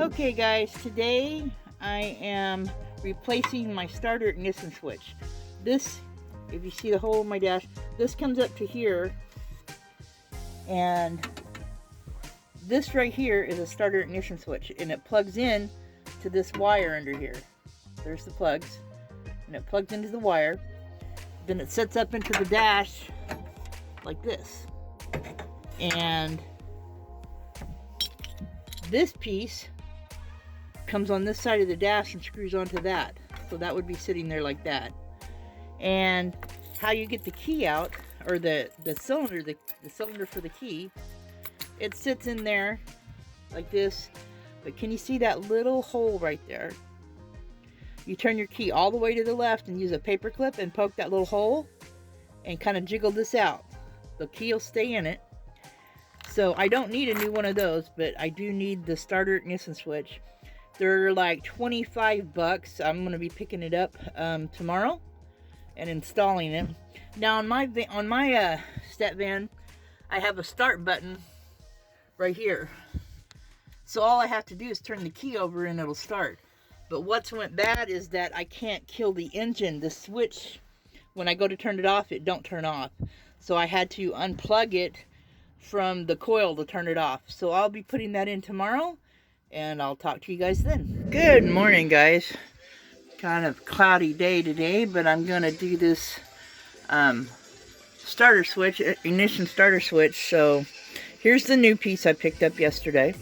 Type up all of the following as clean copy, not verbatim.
Okay guys, today I am replacing my starter ignition switch. This, if you see the hole in my dash, this comes up to here, and this right here is a starter ignition switch, and it plugs in to this wire under here. There's the plugs, and it plugs into the wire. Then it sets up into the dash like this, and this piece comes on this side of the dash and screws onto that. So that would be sitting there like that. And how you get the key out, or the cylinder, the cylinder for the key, it sits in there like this. But can you see that little hole right there? You turn your key all the way to the left and use a paper clip and poke that little hole and kind of jiggle this out. The key will stay in it. So I don't need a new one of those, but I do need the starter ignition switch. They're like 25 bucks. I'm going to be picking it up tomorrow and installing it. Now on my step van, I have a start button right here. So all I have to do is turn the key over and it'll start. But what's went bad is that I can't kill the engine. The switch, when I go to turn it off, it don't turn off. So I had to unplug it from the coil to turn it off. So I'll be putting that in tomorrow, and I'll talk to you guys then. Good morning, guys. Kind of cloudy day today, but I'm gonna do this starter switch, ignition starter switch. So here's the new piece I picked up yesterday.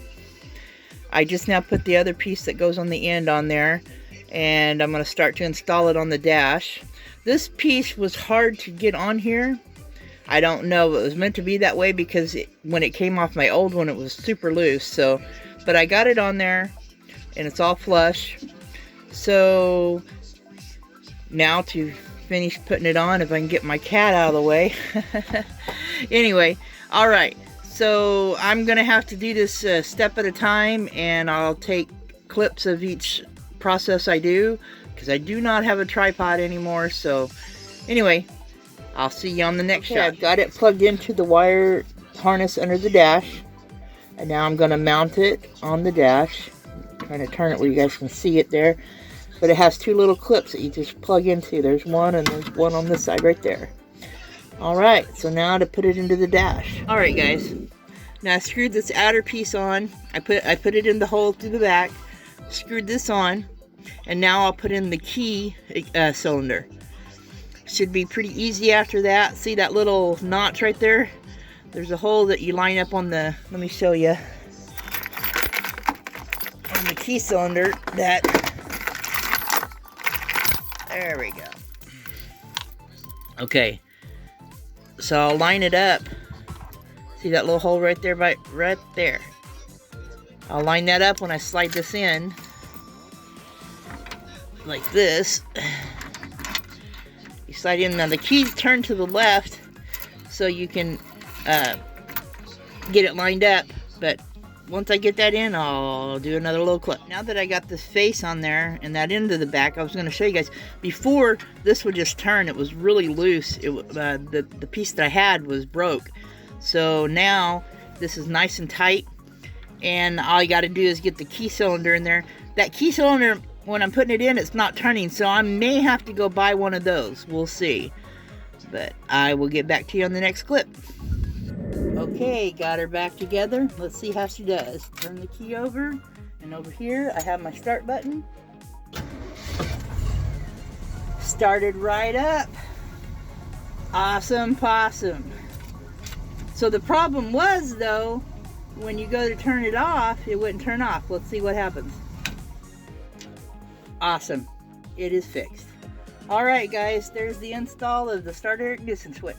I just now put the other piece that goes on the end on there, and I'm gonna start to install it on the dash. This piece was hard to get on here. I don't know, it was meant to be that way because when it came off my old one, it was super loose. So, but I got it on there, and it's all flush. So now to finish putting it on, if I can get my cat out of the way. Anyway, all right. So I'm gonna have to do this step at a time, and I'll take clips of each process I do because I do not have a tripod anymore. So anyway, I'll see you on the next shot. I've got it plugged into the wire harness under the dash, and now I'm going to mount it on the dash. I'm trying to turn it where you guys can see it there, but it has two little clips that you just plug into. There's one, and there's one on this side right there. Alright, so now to put it into the dash. Alright guys, now I screwed this outer piece on. I put it in the hole through the back, screwed this on, and now I'll put in the key cylinder. Should be pretty easy after that. See that little notch right there? There's a hole that you line up on the, let me show you, on the key cylinder. That, there we go. Okay, so I'll line it up. See that little hole right there, right there? I'll line that up when I slide this in, like this. You slide in. Now the key's turned to the left, so you can get it lined up. But once I get that in, I'll do another little clip. Now that I got this face on there and that end of the back, I was going to show you guys. Before, this would just turn. It was really loose. The piece that I had was broke. So now this is nice and tight, and all you got to do is get the key cylinder in there. That key cylinder, when I'm putting it in, it's not turning, so I may have to go buy one of those. We'll see. But I will get back to you on the next clip. Okay, got her back together. Let's see how she does. Turn the key over, and over here I have my start button. Started right up. Awesome possum. So the problem was, though, when you go to turn it off, it wouldn't turn off. Let's see what happens. Awesome. It is fixed. Alright guys, there's the install of the starter ignition switch.